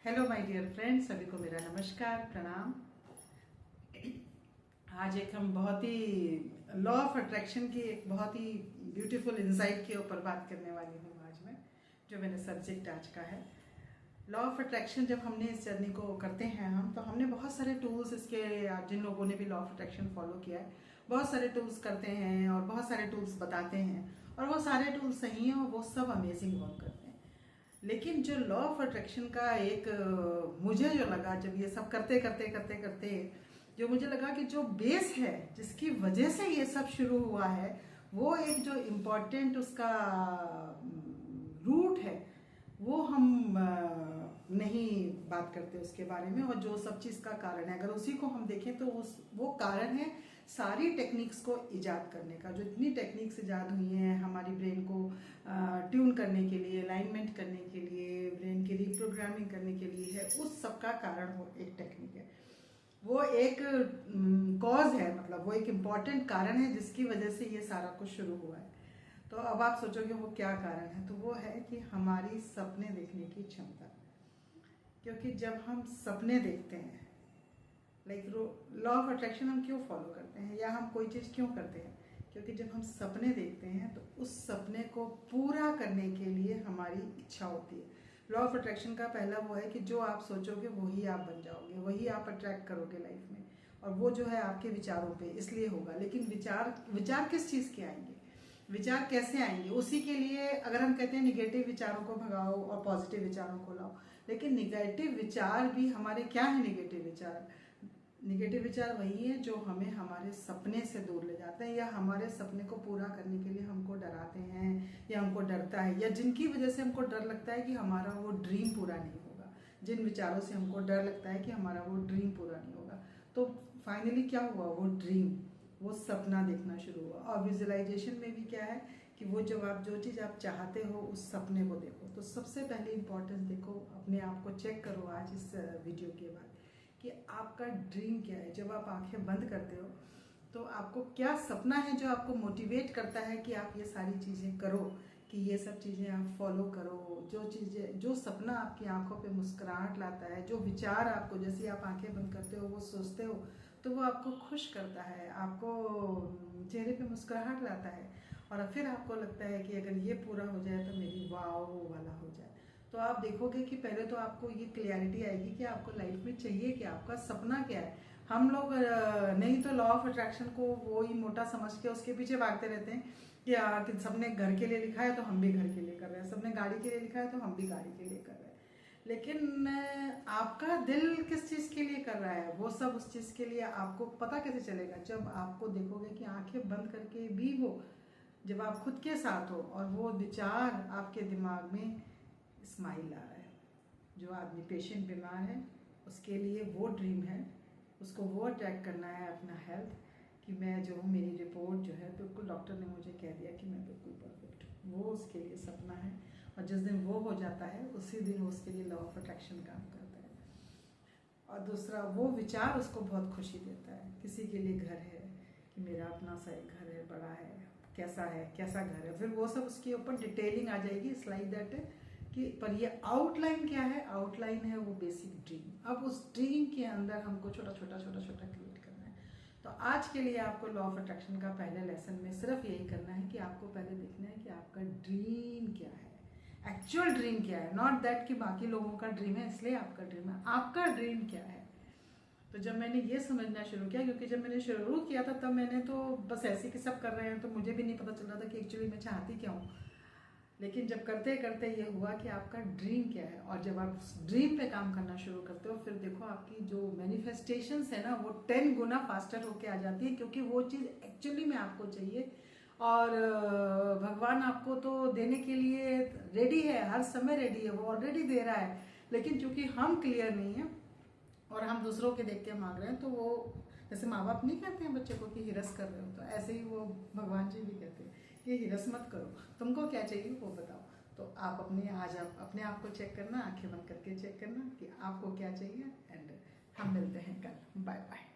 Hello my dear friends, सभी को मेरा नमस्कार प्रणाम। आज एक हम बहुत ही लॉ ऑफ अट्रैक्शन की एक बहुत ही ब्यूटीफुल इंसाइट के ऊपर बात करने वाली हूँ आज मैं, जो मेरा सब्जेक्ट आज का है। लॉ ऑफ अट्रैक्शन जब हमने इस जर्नी को करते हैं तो हमने बहुत सारे टूल्स इसके, जिन लोगों ने भी लॉ ऑफ अट्रैक्शन फॉलो किया है बहुत सारे टूल्स करते हैं और बहुत सारे टूल्स बताते हैं और वो सारे टूल्स सही हैं और वो सब अमेजिंग वर्क करते हैं। लेकिन जो लॉ ऑफ अट्रैक्शन का एक मुझे जो लगा, जब ये सब करते करते करते करते जो मुझे लगा कि जो बेस है जिसकी वजह से ये सब शुरू हुआ है, वो एक जो इम्पोर्टेंट उसका रूट है वो हम नहीं बात करते उसके बारे में। और जो सब चीज़ का कारण है, अगर उसी को हम देखें तो वो कारण है सारी टेक्निक्स को इजाद करने का। जो इतनी टेक्निक्स इजाद हुई हैं हमारी ब्रेन को ट्यून करने के लिए, अलाइनमेंट करने के लिए, ब्रेन की रिप्रोग्रामिंग करने के लिए है, उस सब का कारण वो एक टेक्निक है, वो एक कॉज है, मतलब वो एक इम्पॉर्टेंट कारण है जिसकी वजह से ये सारा कुछ शुरू हुआ है। तो अब आप सोचोगे वो क्या कारण है, तो वो है कि हमारी सपने देखने की क्षमता। क्योंकि जब हम सपने देखते हैं, लाइक लॉ ऑफ अट्रैक्शन हम क्यों फॉलो करते हैं या हम कोई चीज़ क्यों करते हैं, क्योंकि जब हम सपने देखते हैं तो उस सपने को पूरा करने के लिए हमारी इच्छा होती है। लॉ ऑफ अट्रैक्शन का पहला वो है कि जो आप सोचोगे वही आप बन जाओगे, वही आप अट्रैक्ट करोगे लाइफ में, और वो जो है आपके विचारों पे इसलिए होगा। लेकिन विचार किस चीज़ के आएंगे, विचार कैसे आएंगे, उसी के लिए अगर हम कहते हैं निगेटिव विचारों को भगाओ और पॉजिटिव विचारों को लाओ, लेकिन निगेटिव विचार भी हमारे क्या है? निगेटिव विचार वही है जो हमें हमारे सपने से दूर ले जाते हैं या हमारे सपने को पूरा करने के लिए हमको डराते हैं या हमको डरता है, या जिनकी वजह से हमको डर लगता है कि हमारा वो ड्रीम पूरा नहीं होगा। जिन विचारों से हमको डर लगता है कि हमारा वो ड्रीम पूरा नहीं होगा, तो फाइनली क्या हुआ? वो ड्रीम, वो सपना देखना शुरू हुआ। और विजुअलाइजेशन में भी क्या है कि वो जब आप जो चीज़ आप चाहते हो उस सपने को देखो। तो सबसे पहले इम्पोर्टेंस देखो, अपने आप को चेक करो आज इस वीडियो के बाद कि आपका ड्रीम क्या है। जब आप आंखें बंद करते हो तो आपको क्या सपना है जो आपको मोटिवेट करता है कि आप ये सारी चीज़ें करो, कि ये सब चीज़ें आप फॉलो करो। जो सपना आपकी आंखों पे मुस्कुराहट लाता है, जो विचार आपको, जैसे आप आंखें बंद करते हो वो सोचते हो तो वो आपको खुश करता है, आपको चेहरे पे मुस्कुराहट लाता है, और फिर आपको लगता है कि अगर ये पूरा हो जाए तो मेरी वाव वाला हो जाए। तो आप देखोगे कि पहले तो आपको ये क्लियरिटी आएगी कि आपको लाइफ में चाहिए क्या, आपका सपना क्या है। हम लोग नहीं तो लॉ ऑफ अट्रैक्शन को वो ही मोटा समझ के उसके पीछे भागते रहते हैं कि सबने घर के लिए लिखा है तो हम भी घर के लिए कर रहे हैं, सबने गाड़ी के लिए लिखा है तो हम भी गाड़ी के लिए कर रहे हैं। लेकिन आपका दिल किस चीज़ के लिए कर रहा है, वो सब उस चीज़ के लिए आपको पता कैसे चलेगा? जब आपको देखोगे कि आंखें बंद करके भी वो, जब आप खुद के साथ हो और वो विचार आपके दिमाग में स्माइल आ रहा है। जो आदमी पेशेंट बीमार है उसके लिए वो ड्रीम है, उसको वो अटैक करना है अपना हेल्थ, कि मैं जो हूँ, मेरी रिपोर्ट जो है बिल्कुल, डॉक्टर ने मुझे कह दिया कि मैं बिल्कुल परफेक्ट हूँ, वो उसके लिए सपना है। और जिस दिन वो हो जाता है उसी दिन वो उसके लिए लॉ ऑफ अट्रैक्शन काम करता है। और दूसरा, वो विचार उसको बहुत खुशी देता है। किसी के लिए घर है कि मेरा अपना सा एक घर है, बड़ा है, कैसा घर है, फिर वो सब उसके ऊपर डिटेलिंग आ जाएगी। इट्स लाइक दैट कि पर ये आउटलाइन क्या है? आउटलाइन है वो बेसिक ड्रीम। अब उस ड्रीम के अंदर हमको छोटा छोटा क्रिएट करना है। तो आज के लिए आपको लॉ ऑफ अट्रैक्शन का पहले लेसन में सिर्फ यही करना है कि आपको पहले देखना है कि आपका ड्रीम क्या है, एक्चुअल ड्रीम क्या है। नॉट दैट कि बाकी लोगों का ड्रीम है इसलिए आपका ड्रीम है, आपका ड्रीम क्या है। तो जब मैंने ये समझना शुरू किया, क्योंकि जब मैंने शुरू किया था तब मैंने तो बस ऐसे कि सब कर रहे हैं तो मुझे भी नहीं पता चल रहा था कि एक्चुअली मैं चाहती क्या हूँ। लेकिन जब करते करते ये हुआ कि आपका ड्रीम क्या है, और जब आप उस ड्रीम पे काम करना शुरू करते हो, फिर देखो आपकी जो मैनिफेस्टेशंस है ना वो 10 गुना फास्टर होके आ जाती है, क्योंकि वो चीज़ एक्चुअली में आपको चाहिए। और भगवान आपको तो देने के लिए रेडी है, हर समय रेडी है, वो ऑलरेडी दे रहा है। लेकिन चूंकि हम क्लियर नहीं है और हम दूसरों के देख के मांग रहे हैं, तो वो जैसे माँ बाप नहीं कहते हैं बच्चे को कि हिरस कर रहे हो, तो ऐसे ही वो भगवान जी भी कहते हैं कि हिरस मत करो, तुमको क्या चाहिए वो बताओ। तो आप अपने आप को चेक करना, आंखें बंद करके चेक करना कि आपको क्या चाहिए। एंड हम मिलते हैं कल। Bye bye.